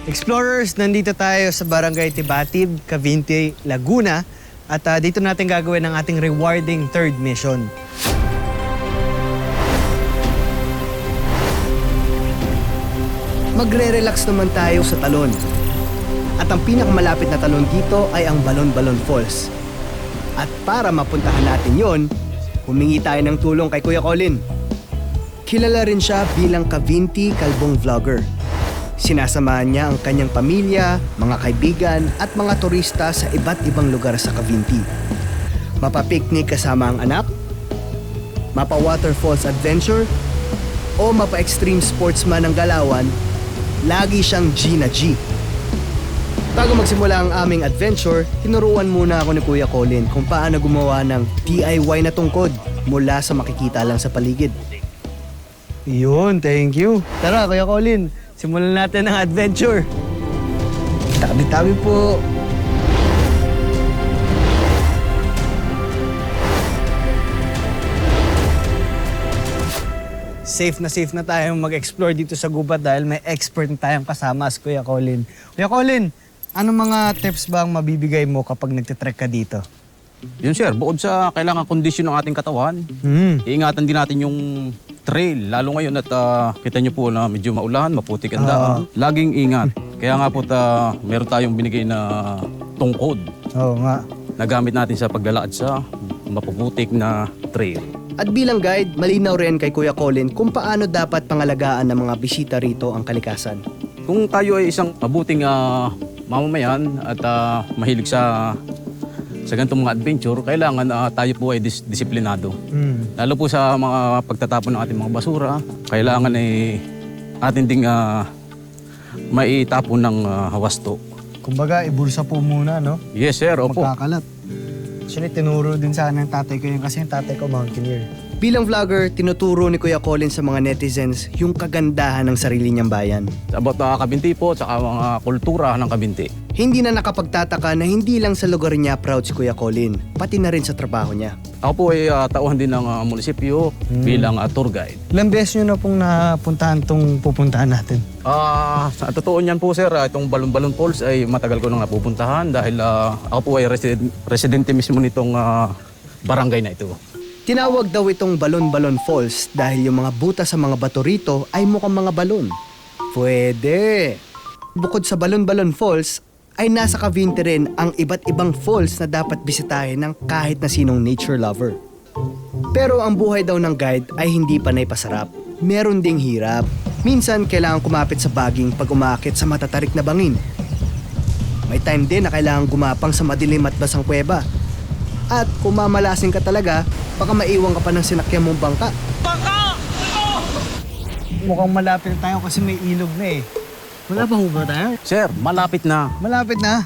Explorers, nandito tayo sa Barangay Tibatib, Cavite, Laguna. At dito natin gagawin ang ating rewarding third mission. Magre-relax naman tayo sa talon. At ang pinakamalapit na talon dito ay ang Balon-Balon Falls. At para mapuntahan natin yon, humingi tayo ng tulong kay Kuya Colin. Kilala rin siya bilang Cavite Kalbong Vlogger. Sinasamahan niya ang kanyang pamilya, mga kaibigan at mga turista sa iba't ibang lugar sa Cavite. Mapa-picnic kasama ang anak, mapa-waterfalls adventure, o mapa-extreme sportsman ng Galawan, lagi siyang G na G. Bago magsimula ang aming adventure, tinuruan muna ako ni Kuya Colin kung paano gumawa ng DIY na tungkod mula sa makikita lang sa paligid. Yun, thank you. Tara, Kuya Colin, simulan natin ang adventure. Tabi-tabi po. Safe na tayong mag-explore dito sa gubat dahil may expert na tayong kasama si Kuya Colin. Kuya Colin, anong mga tips ba ang mabibigay mo kapag nagtitrek ka dito? Yun sir, bukod sa kailangan kondisyon ng ating katawan, iingatan din natin yung trail. Lalo ngayon at kita nyo po na medyo maulan, maputik ang daan. Laging ingat. Kaya nga po meron tayong binigay na tungkod. Oo nga. Na gamit natin sa paglalakad sa mapuputik na trail. At bilang guide, malinaw rin kay Kuya Colin kung paano dapat pangalagaan ng mga bisita rito ang kalikasan. Kung tayo ay isang mabuting mamamayan at mahilig sa ganitong mga adventure, kailangan tayo po ay disiplinado. Lalo po sa mga pagtatapon ng ating mga basura, kailangan ay atin ding maitapon ng hawasto. Kumbaga, ibulsa po muna, no? Yes sir, opo. Magkakalat. Actually, tinuro din sa akin ng tatay ko yun kasi yung tatay ko mountaineer. Bilang vlogger, tinuturo ni Kuya Colin sa mga netizens yung kagandahan ng sarili niyang bayan. About Kabinti po, saka mga kultura ng Kabinti. Hindi na nakapagtataka na hindi lang sa lugar niya proud si Kuya Colin, pati na rin sa trabaho niya. Ako po ay tauhan din ng munisipyo bilang tour guide. Ilang beses nyo na pong napuntahan itong pupuntahan natin? Sa totoo niyan po sir, itong Balon-Balon Falls ay matagal ko nang napupuntahan dahil ako po ay residente mismo nitong barangay na ito. Tinawag daw itong Balon-Balon Falls dahil yung mga butas sa mga bato rito ay mukhang mga balon. Pwede! Bukod sa Balon-Balon Falls, ay nasa Cavite rin ang iba't ibang falls na dapat bisitahin ng kahit na sinong nature lover. Pero ang buhay daw ng guide ay hindi panay pasarap. Meron ding hirap. Minsan kailangan kumapit sa baging pag umaakit sa matatarik na bangin. May time din na kailangan gumapang sa madilim at basang kuweba. At kung mamalasin ka talaga, baka maiwan ka pa ng sinakyan mong bangka. Mukhang malapit tayo kasi may ilog na eh. Wala pa ba tayo? Sir, malapit na. Malapit na.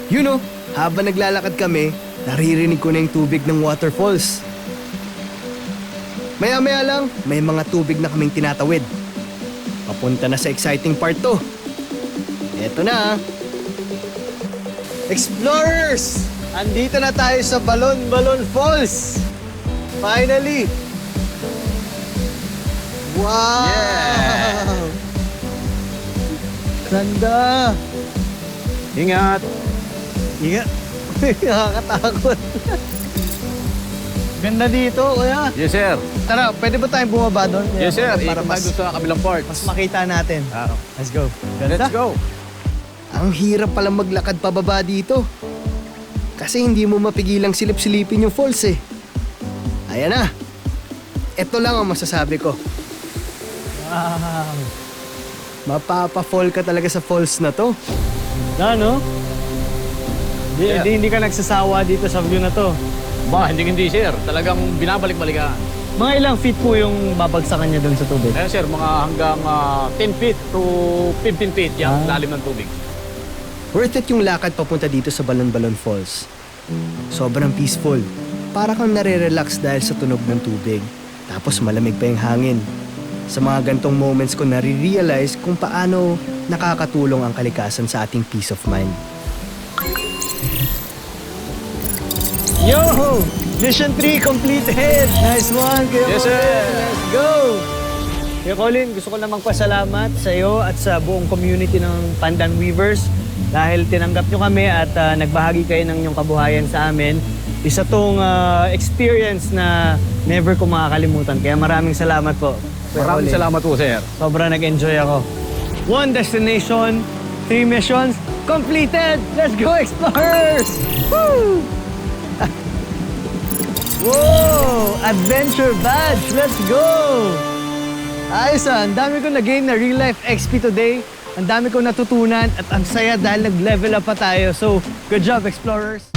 You know, habang naglalakad kami, naririnig ko na yung tubig ng waterfalls. Maya-maya lang, may mga tubig na kaming tinatawid. Papunta na sa exciting part to. Eto na. Explorers! Andito na tayo sa Balon-Balon Falls! Finally! Wow! Yeah! Ganda! Ingat! Ingat! Nakakatakot. Ganda dito, kuya. Yes sir. Tara, pwede ba tayong bumaba doon? Yes sir, Para ikot tayo doon sa kabilang part. mas makita natin. Let's go. Ganda. Let's go. Ang hirap pala maglakad pababa dito. Kasi hindi mo mapigilang silip-silipin yung falls eh. Ayan na. Ito lang ang masasabi ko. Wow. Mapapa-fall ka talaga sa falls na to. Ganda, no? Hindi ka nagsasawa dito sa view na to. Ba, hindi sir. Talagang binabalik-balikan. Mga ilang feet po yung babagsakan niya doon sa tubig? Ayan sir, mga hanggang 10 feet to 15 feet yung lalim ng tubig. Worth it yung lakad papunta dito sa Balon-Balon Falls. Sobrang peaceful. Para kang nare-relax dahil sa tunog ng tubig. Tapos malamig pa yung hangin. Sa mga gantong moments ko nare-realize kung paano nakakatulong ang kalikasan sa ating peace of mind. Yo! Mission 3 completed! Nice one, Kuya Yes, Colin. sir. Let's go! Kuya Colin, gusto ko namang pasalamat sa iyo at sa buong community ng Pandan Weavers dahil tinanggap nyo kami at nagbahagi kayo ng inyong kabuhayan sa amin. Isa tong experience na never ko makakalimutan. Kaya maraming salamat po. Kuya Maraming Colin. salamat po, sir. Sobrang nag-enjoy ako. 1 destination, 3 missions, completed! Let's go, explorers! Woo! Whoa! Adventure badge! Let's go! Ayos ang dami ko na-gain na real life XP today. Ang dami ko natutunan at ang saya dahil nag-level up pa tayo. So, good job, explorers!